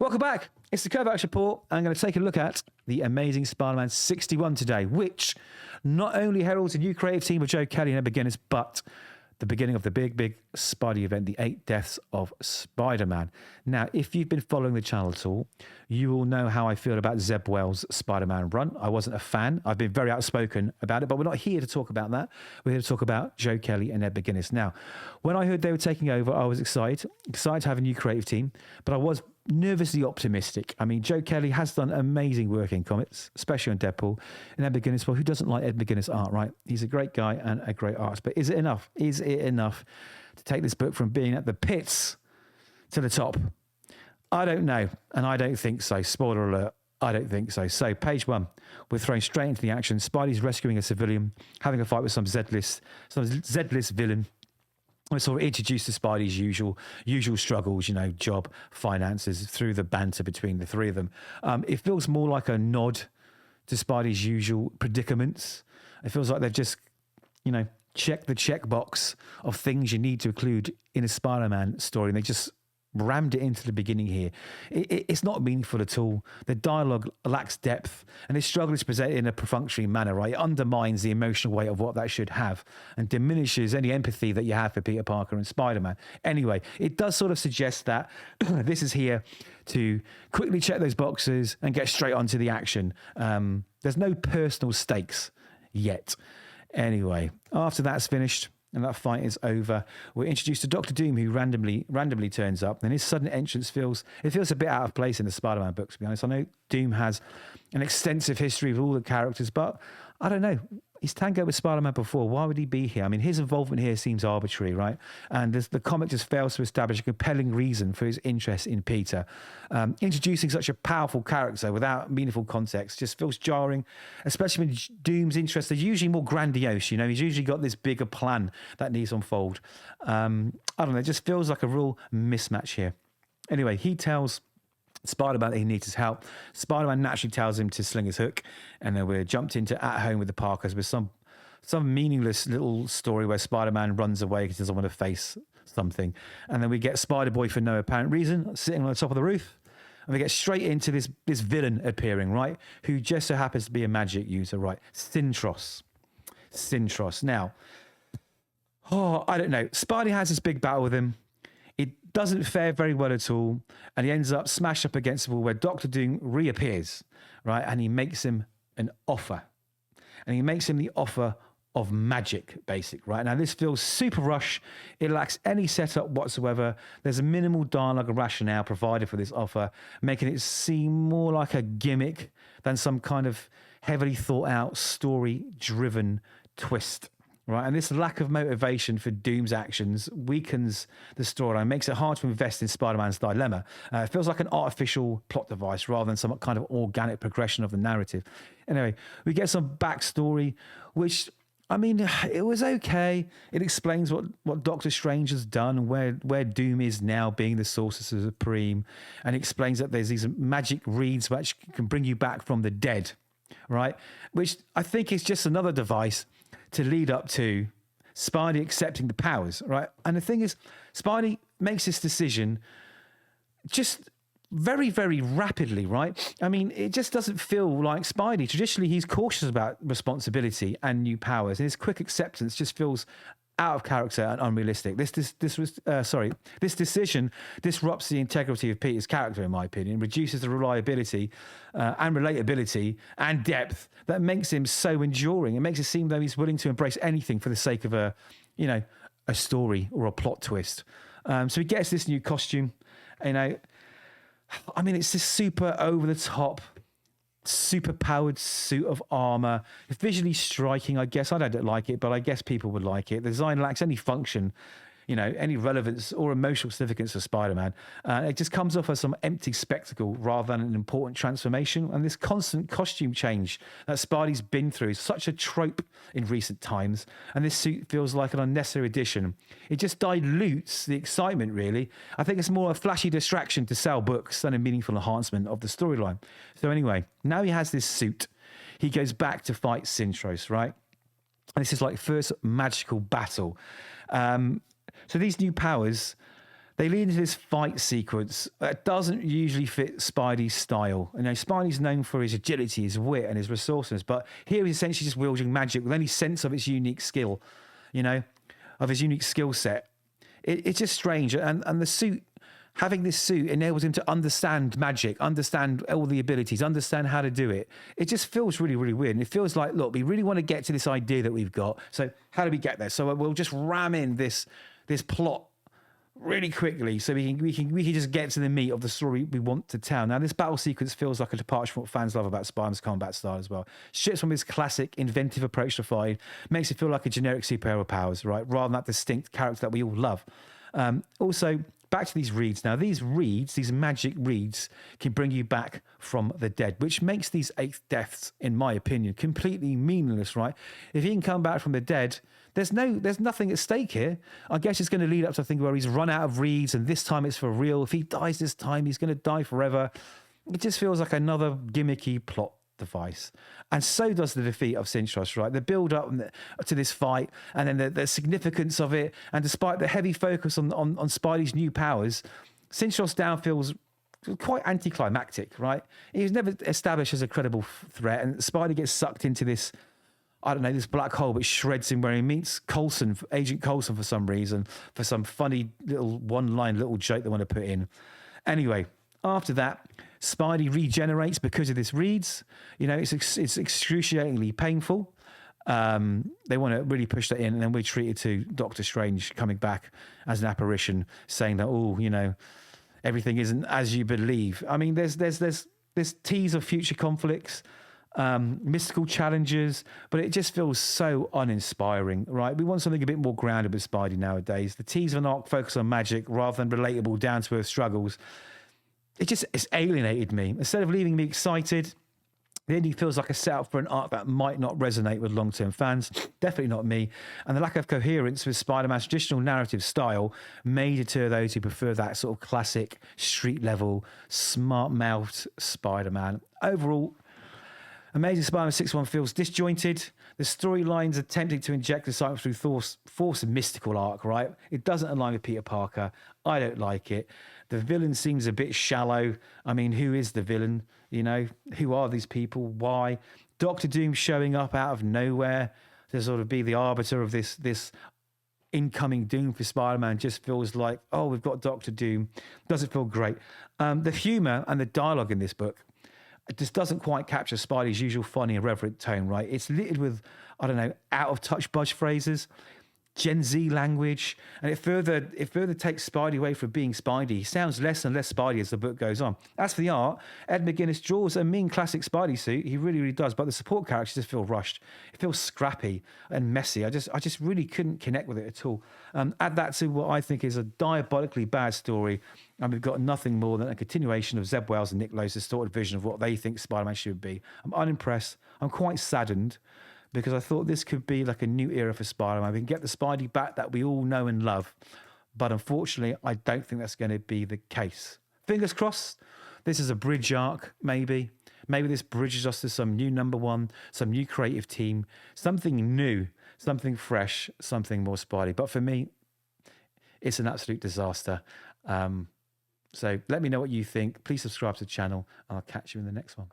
Welcome back. It's the Kovacs Report. I'm going to take a look at the Amazing Spider-Man 61 today, which not only heralds a new creative team of Joe Kelly and McGuinness, but the beginning of the big Spidey event, the 8 Deaths of Spider-Man. Now, if you've been following the channel at all, you will know how I feel about Zeb Wells' Spider-Man run. I wasn't a fan. I've been very outspoken about it, but we're not here to talk about that. We're here to talk about Joe Kelly and Ed McGuinness. Now, when I heard they were taking over, I was excited to have a new creative team, but I was nervously optimistic. I mean, Joe Kelly has done amazing work in comics, especially on Deadpool. And Ed McGuinness, well, who doesn't like Ed McGuinness art, right? He's a great guy and a great artist. But is it enough? Is it enough to take this book from being at the pits to the top? I don't know. And I don't think so. Spoiler alert. I don't think so. So, page 1, we're thrown straight into the action. Spidey's rescuing a civilian, having a fight with some Z-list villain. We're sort of introduced to Spidey's usual struggles, you know, job, finances, through the banter between the three of them. It feels more like a nod to Spidey's usual predicaments. It feels like they've just, you know, checked the checkbox of things you need to include in a Spider-Man story, and they just rammed it into the beginning here. It's not meaningful at all. The dialogue lacks depth, and this struggle is presented in a perfunctory manner, right? It undermines the emotional weight of what that should have and diminishes any empathy that you have for Peter Parker and Spider-Man. Anyway, it does sort of suggest that this is here to quickly check those boxes and get straight onto the action. There's no personal stakes yet. Anyway, after that's finished, and that fight is over, we're introduced to Dr. Doom, who randomly turns up, and his sudden entrance feels a bit out of place in the Spider-Man books, to be honest. I know Doom has an extensive history with all the characters, but I don't know. He's tangoed with Spider-Man before. Why would he be here? I mean, his involvement here seems arbitrary, right? And the comic just fails to establish a compelling reason for his interest in Peter. Introducing such a powerful character without meaningful context just feels jarring, especially when Doom's interests are usually more grandiose. You know, he's usually got this bigger plan that needs to unfold. I don't know. It just feels like a real mismatch here. Anyway, he tells Spider-Man that he needs his help. Spider-Man naturally tells him to sling his hook, and then we're jumped into At Home with the Parkers with some meaningless little story where Spider-Man runs away because he doesn't want to face something. And then we get Spider-Boy for no apparent reason sitting on the top of the roof. And we get straight into this villain appearing, right? Who just so happens to be a magic user, right? Sintros. Now, I don't know. Spidey has this big battle with him. It doesn't fare very well at all, and he ends up smashed up against the wall where Dr. Doom reappears, right? And he makes him an offer. And he makes him the offer of magic, basic, right? Now, this feels super rush. It lacks any setup whatsoever. There's a minimal dialogue and rationale provided for this offer, making it seem more like a gimmick than some kind of heavily thought out, story-driven twist. Right, and this lack of motivation for Doom's actions weakens the storyline, makes it hard to invest in Spider-Man's dilemma. It feels like an artificial plot device rather than some kind of organic progression of the narrative. Anyway, we get some backstory, which, I mean, it was okay. It explains what Doctor Strange has done, where Doom is now, being the Sorcerer Supreme, and explains that there's these magic reeds which can bring you back from the dead, right? Which I think is just another device to lead up to Spidey accepting the powers, right? And the thing is, Spidey makes this decision just very, very rapidly, right? I mean, it just doesn't feel like Spidey. Traditionally, he's cautious about responsibility and new powers, and his quick acceptance just feels out of character and unrealistic. This decision disrupts the integrity of Peter's character, in my opinion, reduces the reliability and relatability and depth that makes him so enduring. It makes it seem though he's willing to embrace anything for the sake of a story or a plot twist. So he gets this new costume. You know, I mean, it's this super over the top, super powered suit of armor. It's visually striking, I guess. I don't like it, but I guess people would like it. The design lacks any function, you know, any relevance or emotional significance for Spider-Man. It just comes off as some empty spectacle rather than an important transformation. And this constant costume change that Spidey's been through is such a trope in recent times. And this suit feels like an unnecessary addition. It just dilutes the excitement, really. I think it's more a flashy distraction to sell books than a meaningful enhancement of the storyline. So anyway, now he has this suit. He goes back to fight Sintros, right? And this is like first magical battle. So these new powers They lead into this fight sequence that doesn't usually fit Spidey's style. You know, Spidey's known for his agility, his wit, and his resourcefulness, but here he's essentially just wielding magic with any sense of its unique skill, you know, of his unique skill set. It's just strange. And the suit, having this suit enables him to understand magic, understand all the abilities, understand how to do it. It just feels really, really weird. And it feels like, look, we really want to get to this idea that we've got. So how do we get there? So we'll just ram in this plot really quickly, so we can just get to the meat of the story we want to tell. Now, this battle sequence feels like a departure from what fans love about Spider-Man's combat style as well. Strips from his classic inventive approach to fight, makes it feel like a generic superhero powers, right, rather than that distinct character that we all love. Also, back to these reads. Now, these magic reads, can bring you back from the dead, which makes these 8th deaths, in my opinion, completely meaningless, right? If he can come back from the dead, there's nothing at stake here. I guess it's going to lead up to a thing where he's run out of reads, and this time it's for real. If he dies this time, he's going to die forever. It just feels like another gimmicky plot device. And so does the defeat of Sinstros, right? The build up to this fight, and then the significance of it. And despite the heavy focus on Spidey's new powers, Sinstros down feels quite anticlimactic, right? He was never established as a credible threat, and Spidey gets sucked into this, I don't know, this black hole, which shreds him where he meets Agent Coulson for some reason, for some funny little one-line little joke they want to put in. Anyway, after that, Spidey regenerates because of this reads. You know, it's excruciatingly painful. They want to really push that in, and then we're treated to Doctor Strange coming back as an apparition, saying that, oh, you know, everything isn't as you believe. I mean, there's tease of future conflicts, mystical challenges, but it just feels so uninspiring, right? We want something a bit more grounded with Spidey nowadays. The tease of an arc focus on magic rather than relatable down-to-earth struggles. It's alienated me. Instead of leaving me excited, the ending feels like a setup for an arc that might not resonate with long-term fans. Definitely not me. And the lack of coherence with Spider-Man's traditional narrative style may deter those who prefer that sort of classic, street-level, smart-mouthed Spider-Man. Overall, Amazing Spider-Man 61 feels disjointed. The storylines are tempting to inject excitement through forced mystical arc, right? It doesn't align with Peter Parker. I don't like it. The villain seems a bit shallow. I mean, who is the villain? You know, who are these people? Why? Doctor Doom showing up out of nowhere to sort of be the arbiter of this incoming doom for Spider-Man just feels like, oh, we've got Doctor Doom. Doesn't feel great. The humour and the dialogue in this book, it just doesn't quite capture Spidey's usual funny, irreverent tone, right? It's littered with, I don't know, out-of-touch buzz phrases, Gen Z language, and it further takes Spidey away from being Spidey. He sounds less and less Spidey as the book goes on. As for the art, Ed McGuinness draws a mean classic Spidey suit. He really, really does, but the support characters just feel rushed. It feels scrappy and messy. I just really couldn't connect with it at all. Add that to what I think is a diabolically bad story, and we've got nothing more than a continuation of Zeb Wells and Nick Lowe's distorted vision of what they think Spider-Man should be. I'm unimpressed. I'm quite saddened, because I thought this could be like a new era for Spider-Man. We can get the Spidey back that we all know and love. But unfortunately, I don't think that's going to be the case. Fingers crossed, this is a bridge arc, maybe. Maybe this bridges us to some new number one, some new creative team, something new, something fresh, something more Spidey. But for me, it's an absolute disaster. So let me know what you think. Please subscribe to the channel, and I'll catch you in the next one.